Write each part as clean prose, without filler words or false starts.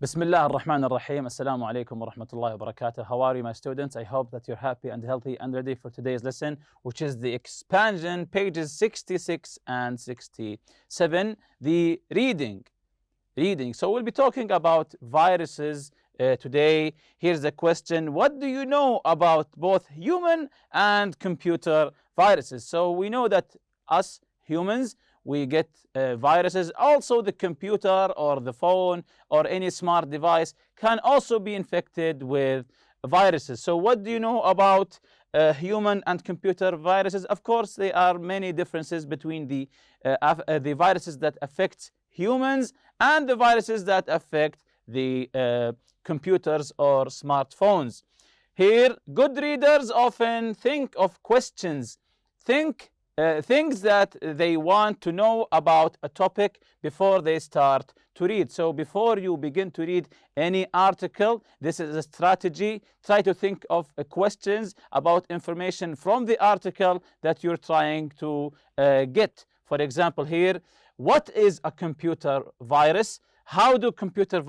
بسم الله الرحمن الرحيم. Assalamu alaikum wa rahmatullahi wa barakatuh. How are you, my students? I hope that you're happy and healthy and ready for today's lesson, which is the expansion, pages 66 and 67, the reading. So we'll be talking about viruses today. Here's the question: what do you know about both human and computer viruses? So we know that us humans, we get viruses. Also, the computer or the phone or any smart device can also be infected with viruses. So what do you know about human and computer viruses? Of course, there are many differences between the viruses that affect humans and the viruses that affect the computers or smartphones. Here, good readers often think of questions, things that they want to know about a topic before they start to read. So before you begin to read any article, this is a strategy. Try to think of questions about information from the article that you're trying to get. For example, here, what is a computer virus? How do computers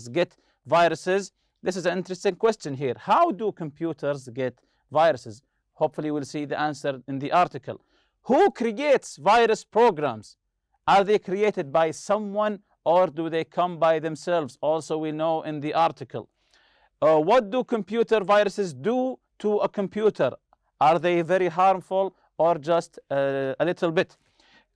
get viruses? This is an interesting question here. How do computers get viruses? Hopefully we'll see the answer in the article. Who creates virus programs? Are they created by someone or do they come by themselves? Also we know in the article. What do computer viruses do to a computer? Are they very harmful or just a little bit?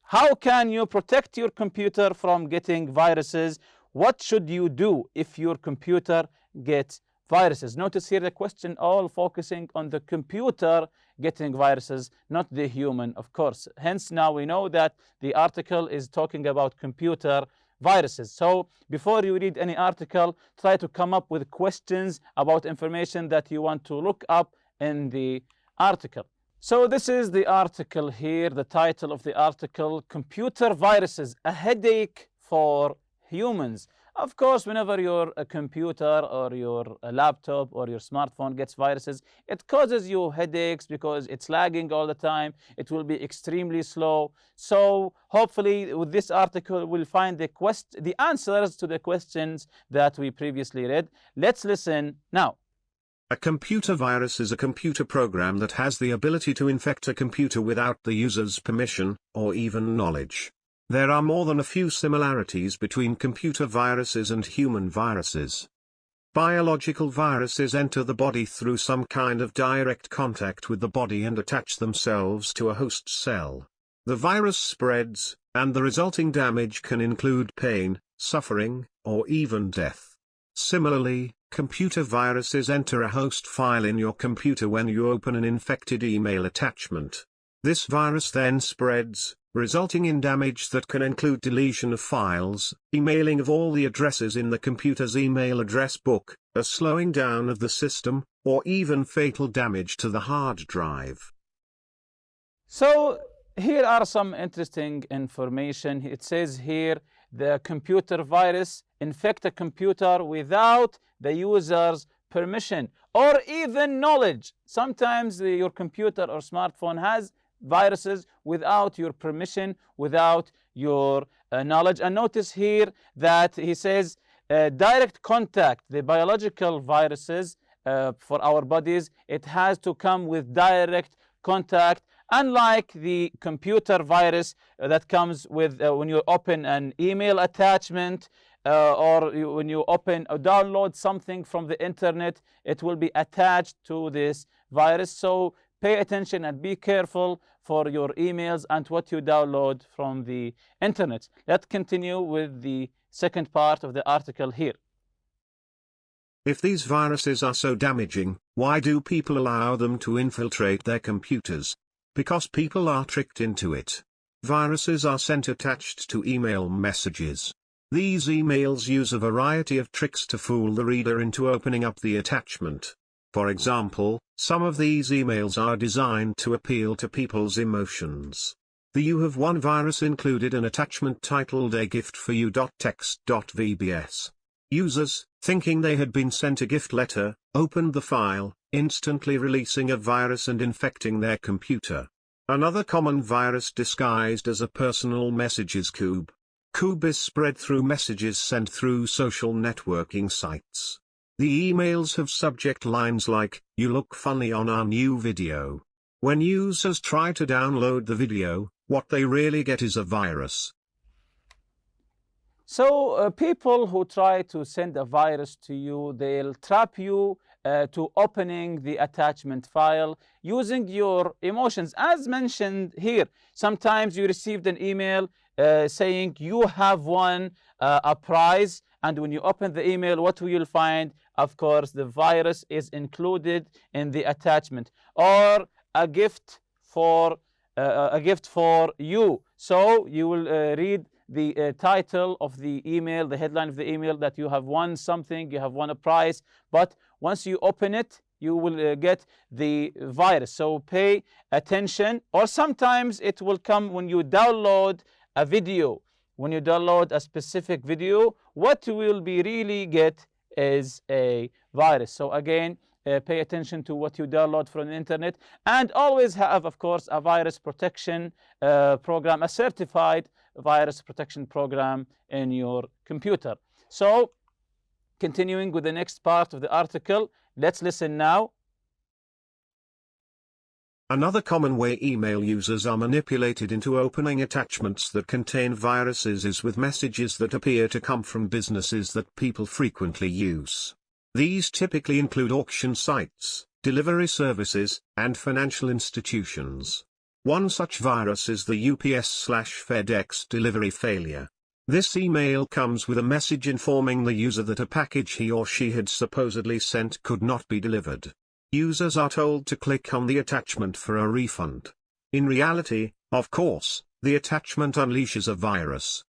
How can you protect your computer from getting viruses? What should you do if your computer gets viruses? Notice here the question all focusing on the computer getting viruses, not the human, of course. Hence now we know that the article is talking about computer viruses. So before you read any article, try to come up with questions about information that you want to look up in the article. So this is the article here, the title of the article: Computer Viruses, a Headache for Humans. Of course, whenever your computer or your laptop or your smartphone gets viruses, it causes you headaches because it's lagging all the time. It will be extremely slow. So hopefully with this article, we'll find the answers to the questions that we previously read. Let's listen now. A computer virus is a computer program that has the ability to infect a computer without the user's permission or even knowledge. There are more than a few similarities between computer viruses and human viruses. Biological viruses enter the body through some kind of direct contact with the body and attach themselves to a host cell. The virus spreads, and the resulting damage can include pain, suffering, or even death. Similarly, computer viruses enter a host file in your computer when you open an infected email attachment. This virus then spreads, resulting in damage that can include deletion of files, emailing of all the addresses in the computer's email address book, a slowing down of the system, or even fatal damage to the hard drive. So here are some interesting information. It says here, the computer virus infect a computer without the user's permission or even knowledge. Sometimes your computer or smartphone has viruses without your permission, without your knowledge. And notice here that he says direct contact, the biological viruses for our bodies, it has to come with direct contact, unlike the computer virus that comes with when you open an email attachment or when you open or download something from the internet, it will be attached to this virus. So pay attention and be careful for your emails and what you download from the internet. Let's continue with the second part of the article here. If these viruses are so damaging, why do people allow them to infiltrate their computers? Because people are tricked into it. Viruses are sent attached to email messages. These emails use a variety of tricks to fool the reader into opening up the attachment. For example, some of these emails are designed to appeal to people's emotions. The You Have Won virus included an attachment titled A Gift For You.text.vbs. Users, thinking they had been sent a gift letter, opened the file, instantly releasing a virus and infecting their computer. Another common virus disguised as a personal messages cube. Coup is spread through messages sent through social networking sites. The emails have subject lines like, "You look funny on our new video." When users try to download the video, what they really get is a virus. So people who try to send a virus to you, they'll trap you to opening the attachment file using your emotions. As mentioned here, sometimes you received an email saying you have won a prize, and when you open the email, what will you find? Of course, the virus is included in the attachment, or a gift for you. So you will read the title of the email, the headline of the email, that you have won something, you have won a prize. But once you open it, you will get the virus. So pay attention. Or sometimes it will come when you download a video. When you download a specific video, what you will be really get is a virus. So again, pay attention to what you download from the internet, and always have, of course, a virus protection program, a certified virus protection program in your computer. So continuing with the next part of the article, let's listen now. Another common way email users are manipulated into opening attachments that contain viruses is with messages that appear to come from businesses that people frequently use. These typically include auction sites, delivery services, and financial institutions. One such virus is the UPS/FedEx delivery failure. This email comes with a message informing the user that a package he or she had supposedly sent could not be delivered. Users are told to click on the attachment for a refund. In reality, of course, the attachment unleashes a virus.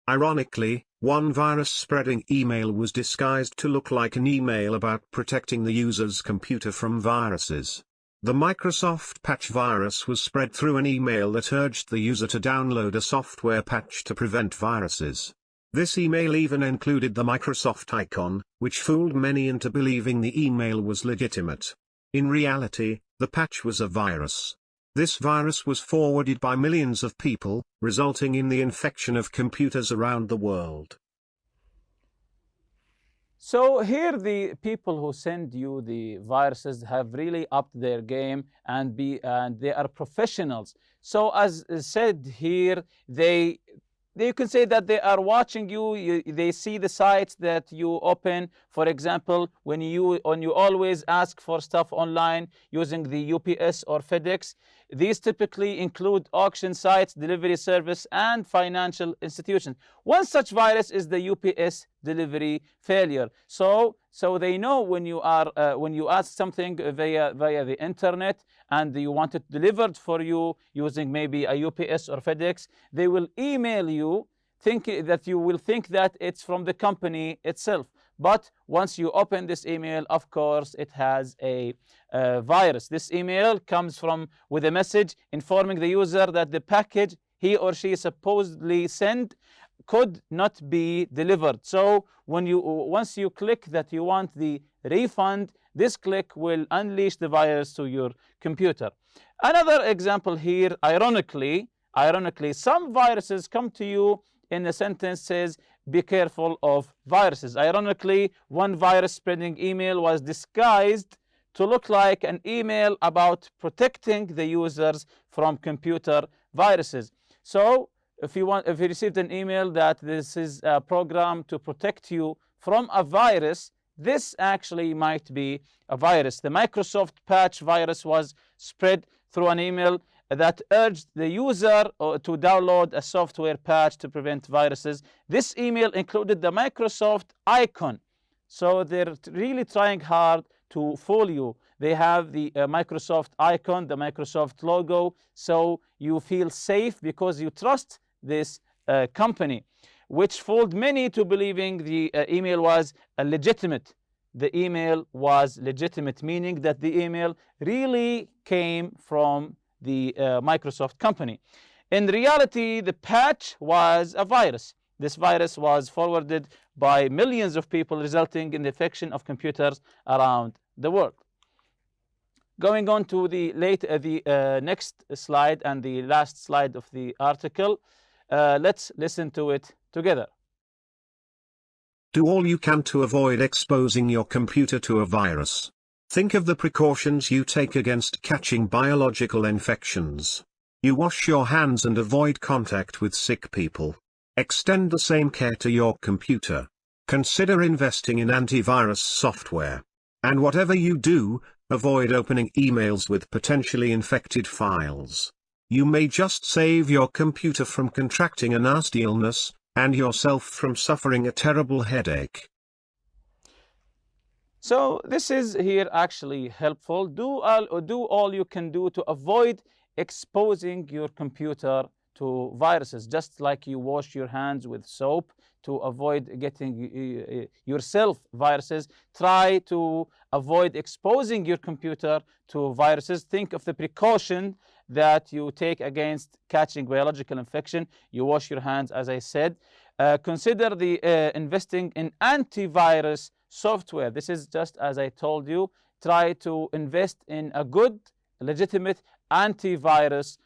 Ironically, one virus-spreading email was disguised to look like an email about protecting the user's computer from viruses. The Microsoft patch virus was spread through an email that urged the user to download a software patch to prevent viruses. This email even included the Microsoft icon, which fooled many into believing the email was legitimate. In reality, the patch was a virus. This virus was forwarded by millions of people, resulting in the infection of computers around the world. So here the people who send you the viruses have really upped their game, and they are professionals. So as said here, you can say that they are watching you. They see the sites that you open. For example, when you always ask for stuff online using the UPS or FedEx, these typically include auction sites, delivery service, and financial institutions. One such virus is the UPS delivery failure. So they know when you ask something via the internet and you want it delivered for you using maybe a UPS or FedEx, they will email you, thinking that you will think that it's from the company itself. But once you open this email, of course, it has a virus. This email comes with a message informing the user that the package he or she supposedly sent could not be delivered. So once you click that you want the refund, this click will unleash the virus to your computer. Another example here, ironically, some viruses come to you in a sentence says, "Be careful of viruses." Ironically, one virus spreading email was disguised to look like an email about protecting the users from computer viruses. So if you received an email that this is a program to protect you from a virus, this actually might be a virus. The Microsoft patch virus was spread through an email that urged the user to download a software patch to prevent viruses. This email included the Microsoft icon. So they're really trying hard to fool you. They have the Microsoft icon, the Microsoft logo, so you feel safe because you trust this company, which fooled many to believing the email was legitimate. The email was legitimate, meaning that the email really came from the Microsoft company. In reality, the patch was a virus. This virus was forwarded by millions of people, resulting in the infection of computers around the world. Going on to the next slide and the last slide of the article, let's listen to it together. Do all you can to avoid exposing your computer to a virus. Think of the precautions you take against catching biological infections. You wash your hands and avoid contact with sick people. Extend the same care to your computer. Consider investing in antivirus software. And whatever you do, avoid opening emails with potentially infected files. You may just save your computer from contracting a nasty illness, and yourself from suffering a terrible headache. So this is here actually helpful. Do all you can do to avoid exposing your computer to viruses, just like you wash your hands with soap to avoid getting yourself viruses. Try to avoid exposing your computer to viruses. Think of the precaution that you take against catching biological infection. You wash your hands, as I said. Consider the investing in antivirus software. This is just as I told you. Try to invest in a good, legitimate antivirus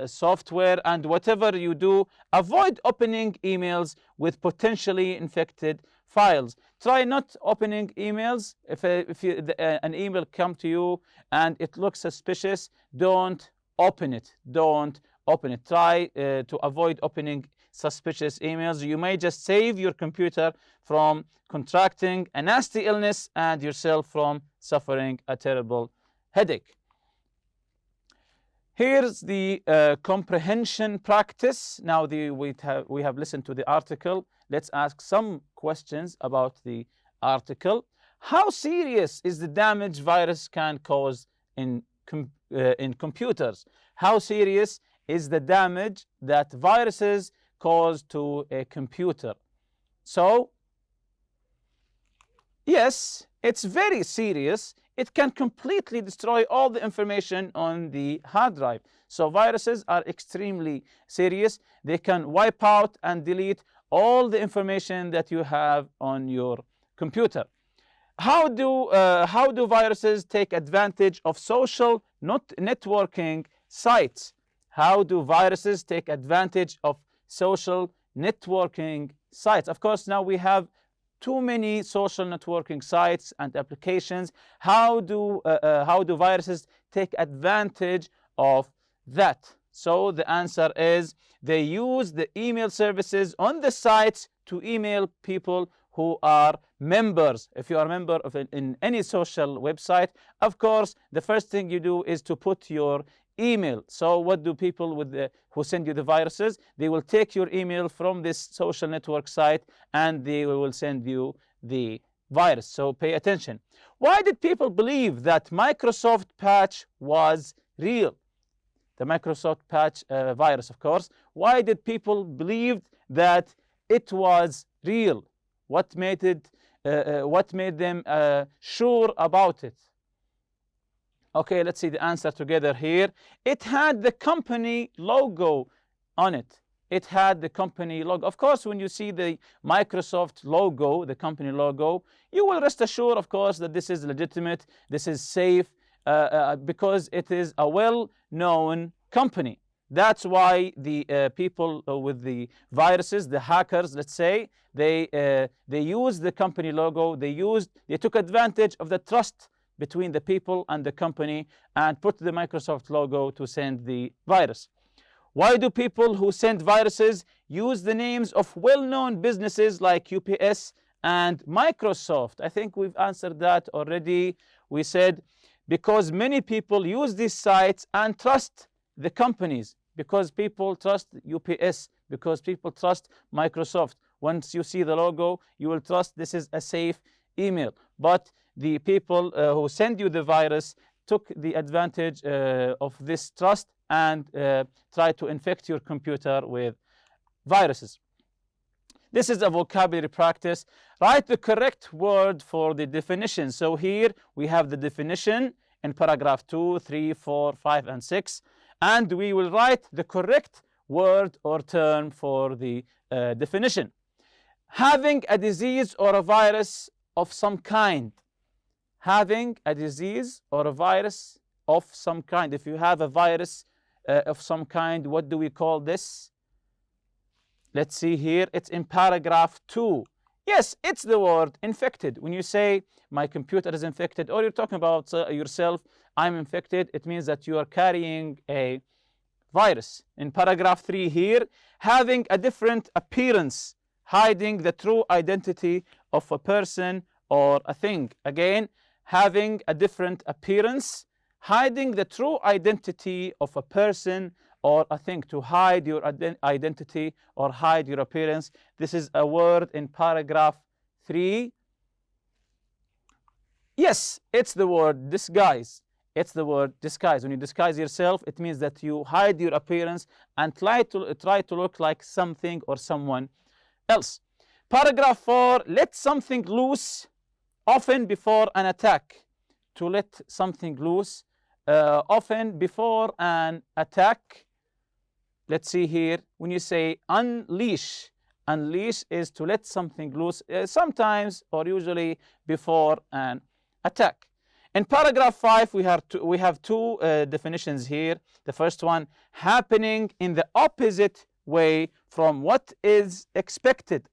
software, and whatever you do, avoid opening emails with potentially infected files. Try not opening emails. If an email come to you and it looks suspicious, don't open it. Don't open it. Try to avoid opening suspicious emails. You may just save your computer from contracting a nasty illness and yourself from suffering a terrible headache. Here's the comprehension practice. Now we have listened to the article. Let's ask some questions about the article. How serious is the damage virus can cause in computers? How serious is the damage that viruses cause to a computer? So, yes, it's very serious. It can completely destroy all the information on the hard drive. So viruses are extremely serious. They can wipe out and delete all the information that you have on your computer. How do viruses take advantage of social networking sites? How do viruses take advantage of social networking sites? Of course, now we have too many social networking sites and applications. How do viruses take advantage of that? So the answer is they use the email services on the sites to email people who are members. If you are a member of in any social website, of course, the first thing you do is to put your email. So what do people who send you the viruses? They will take your email from this social network site and they will send you the virus. So pay attention. Why did people believe that Microsoft patch was real? The Microsoft patch virus, of course. Why did people believe that it was real? What made them sure about it? Okay, let's see the answer together here. It had the company logo on it. It had the company logo. Of course, when you see the Microsoft logo, the company logo, you will rest assured, of course, that this is legitimate, this is safe, because it is a well-known company. That's why the people with the viruses, the hackers, let's say, they used the company logo. They took advantage of the trust between the people and the company and put the Microsoft logo to send the virus. Why do people who send viruses use the names of well-known businesses like UPS and Microsoft? I think we've answered that already. We said because many people use these sites and trust the companies, because people trust UPS, because people trust Microsoft. Once you see the logo, you will trust this is a safe email. But the people who send you the virus took the advantage of this trust and tried to infect your computer with viruses. This is a vocabulary practice. Write the correct word for the definition. So here we have the definition in paragraph 2, 3, 4, 5, and 6. And we will write the correct word or term for the definition. Having a disease or a virus of some kind. Having a disease or a virus of some kind. If you have a virus of some kind, what do we call this? Let's see here. It's in paragraph 2. Yes, it's the word infected. When you say my computer is infected, or you're talking about yourself, I'm infected, it means that you are carrying a virus. In paragraph 3 here, having a different appearance, hiding the true identity of a person or a thing. Again, having a different appearance, hiding the true identity of a person or a thing. To hide your identity or hide your appearance. This is a word in paragraph 3. Yes, it's the word disguise. It's the word disguise. When you disguise yourself, it means that you hide your appearance and try to look like something or someone else. Paragraph 4, let something loose often before an attack. To let something loose often before an attack. Let's see here. When you say unleash, unleash is to let something loose, sometimes or usually before an attack. In paragraph 5, we have two definitions here. The first one, happening in the opposite way from what is expected.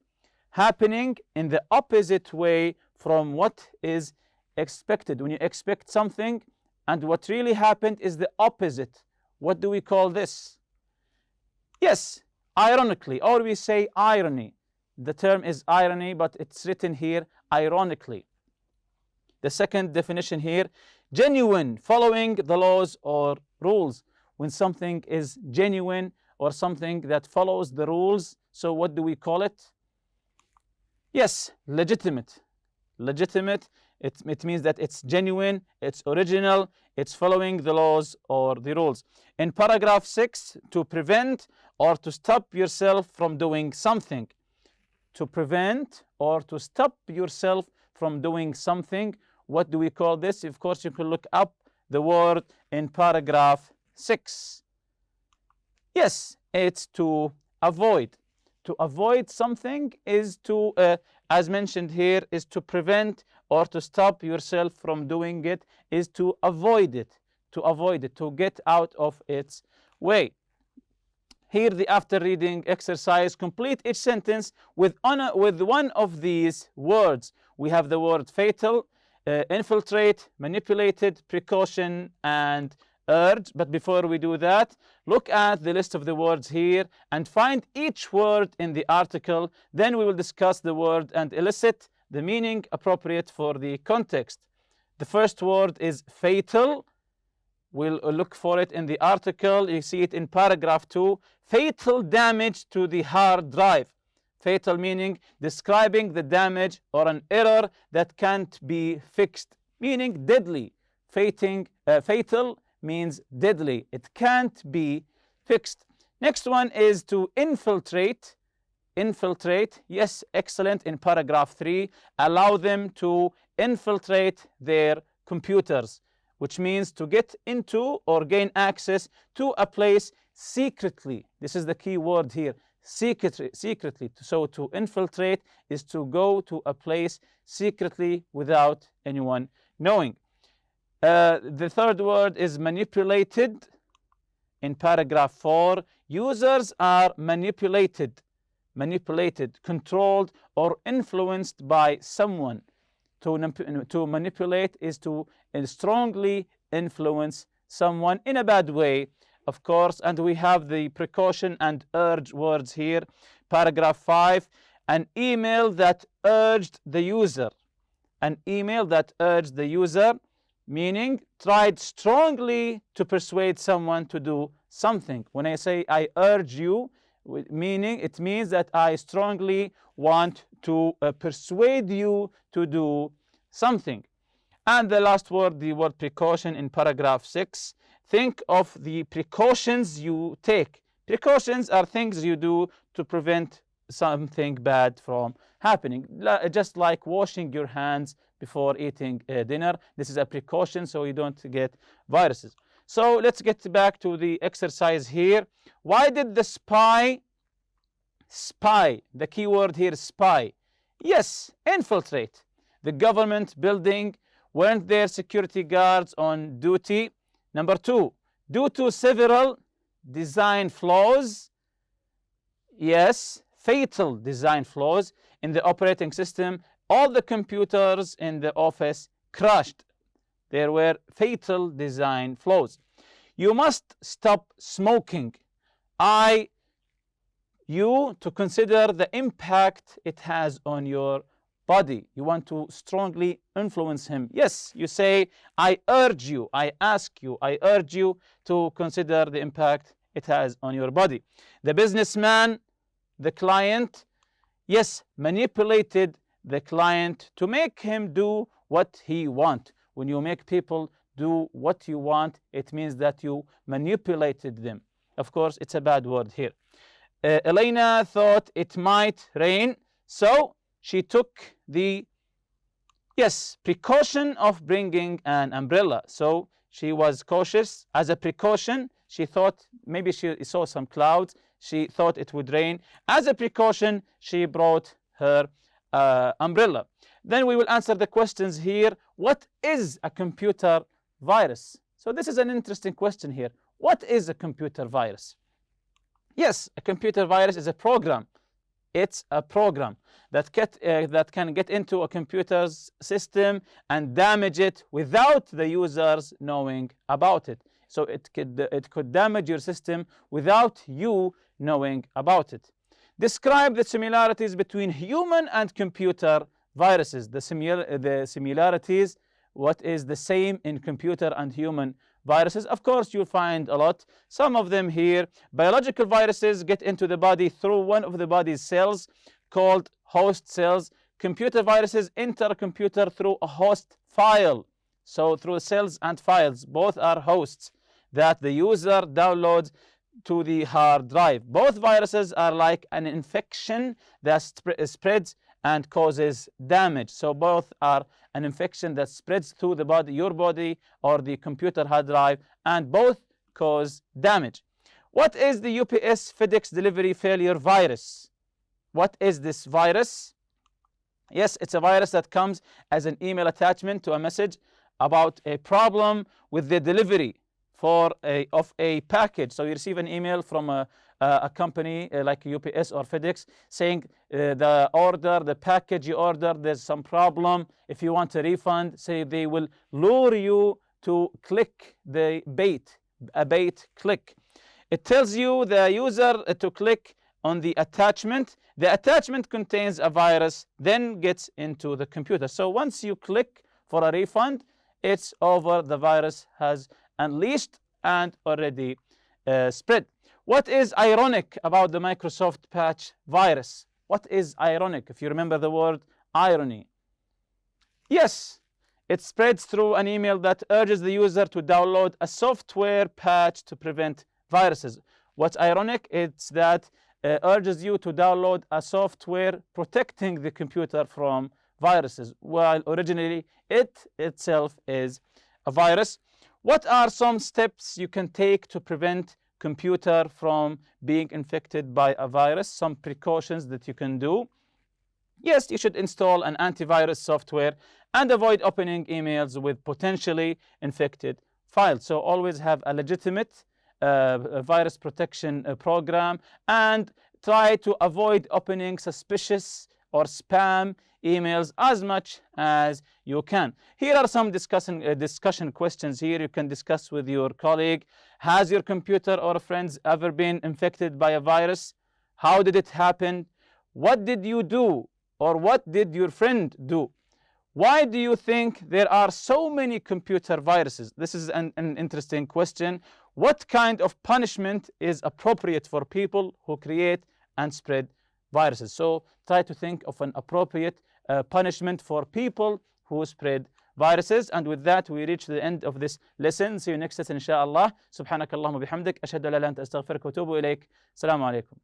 Happening in the opposite way from what is expected. When you expect something and what really happened is the opposite. What do we call this? Yes, ironically, or we say irony. The term is irony, but it's written here ironically. The second definition here, genuine, following the laws or rules. When something is genuine or something that follows the rules, so what do we call it? Yes, legitimate. Legitimate, it means that it's genuine, it's original, it's following the laws or the rules. In paragraph 6, to prevent or to stop yourself from doing something. To prevent or to stop yourself from doing something. What do we call this? Of course, you can look up the word in paragraph 6. Yes, it's to avoid. To avoid something is to, as mentioned here, is to prevent or to stop yourself from doing it, is to avoid it, to get out of its way. Here, the after reading exercise, complete each sentence with one of these words. We have the word fatal, infiltrate, manipulated, precaution, and urge. But before we do that, look at the list of the words here and find each word in the article. Then we will discuss the word and elicit the meaning appropriate for the context. The first word is fatal. We'll look for it in the article. You see it in paragraph 2. Fatal damage to the hard drive. Fatal meaning describing the damage or an error that can't be fixed, meaning deadly. Fatal means deadly. It can't be fixed. Next one is to infiltrate. Infiltrate, yes, excellent. In paragraph 3, allow them to infiltrate their computers, which means to get into or gain access to a place secretly. This is the key word here, secretly. So to infiltrate is to go to a place secretly without anyone knowing. The third word is manipulated. In paragraph 4, users are manipulated, controlled, or influenced by someone. To manipulate is to strongly influence someone in a bad way, of course. And we have the precaution and urge words here. Paragraph 5, an email that urged the user. An email that urged the user, meaning tried strongly to persuade someone to do something. When I say I urge you, meaning it means that I strongly want to persuade you to do something. And the last word, the word precaution in paragraph 6. Think of the precautions you take. Precautions are things you do to prevent something bad from happening, just like washing your hands before eating dinner. This is a precaution so you don't get viruses. So let's get back to the exercise here. Why did the spy, the key word here is spy. Yes, infiltrate the government building. Weren't there security guards on duty? Number 2, due to several design flaws. Yes, fatal design flaws in the operating system. All the computers in the office crashed. There were fatal design flaws. You must stop smoking. You to consider the impact it has on your body. You want to strongly influence him. Yes, you say, I urge you, I ask you, I urge you to consider the impact it has on your body. The businessman, the client, yes, manipulated the client to make him do what he wants. When you make people do what you want, it means that you manipulated them. Of course, it's a bad word here. Elena thought it might rain, so she took the precaution of bringing an umbrella. So she was cautious. As a precaution, she thought maybe she saw some clouds. She thought it would rain. As a precaution, she brought her umbrella. Then we will answer the questions here. What is a computer virus? So this is an interesting question here. What is a computer virus? Yes, a computer virus is a program. It's a program that can get into a computer's system and damage it without the users knowing about it. So it could damage your system without you knowing about it. Describe the similarities between human and computer viruses. The similarities, what is the same in computer and human viruses? Of course, you'll find a lot. Some of them here. Biological viruses get into the body through one of the body's cells called host cells. Computer viruses enter a computer through a host file. So through cells and files, both are hosts that the user downloads to the hard drive. Both viruses are like an infection that spreads and causes damage. So both are an infection that spreads through the body, your body, or the computer hard drive, and both cause damage. What is the UPS FedEx delivery failure virus? What is this virus? Yes, it's a virus that comes as an email attachment to a message about a problem with the delivery of a package. So you receive an email from a company like UPS or FedEx saying the package you ordered, there's some problem. If you want a refund, say they will lure you to click a bait click. It tells you, the user, to click on the attachment. The attachment contains a virus, then gets into the computer. So once you click for a refund, it's over. The virus has unleashed and already spread. What is ironic about the Microsoft patch virus? What is ironic? If you remember the word irony. Yes, it spreads through an email that urges the user to download a software patch to prevent viruses. What's ironic? It's that urges you to download a software protecting the computer from viruses, while originally it itself is a virus. What are some steps you can take to prevent computer from being infected by a virus? Some precautions that you can do. Yes, you should install an antivirus software and avoid opening emails with potentially infected files. So always have a legitimate virus protection program, and try to avoid opening suspicious or spam emails as much as you can. Here are some discussion questions here you can discuss with your colleague. Has your computer or friends ever been infected by a virus? How did it happen? What did you do? Or what did your friend do? Why do you think there are so many computer viruses? This is an interesting question. What kind of punishment is appropriate for people who create and spread viruses? So try to think of an appropriate punishment for people who spread viruses. And with that, we reach the end of this lesson. See you next lesson, inshallah. Subhanakallahumma bihamdik. Ashhadu an la ilaha illa anta astaghfiruka wa atubu ilayk. Assalamu alaikum.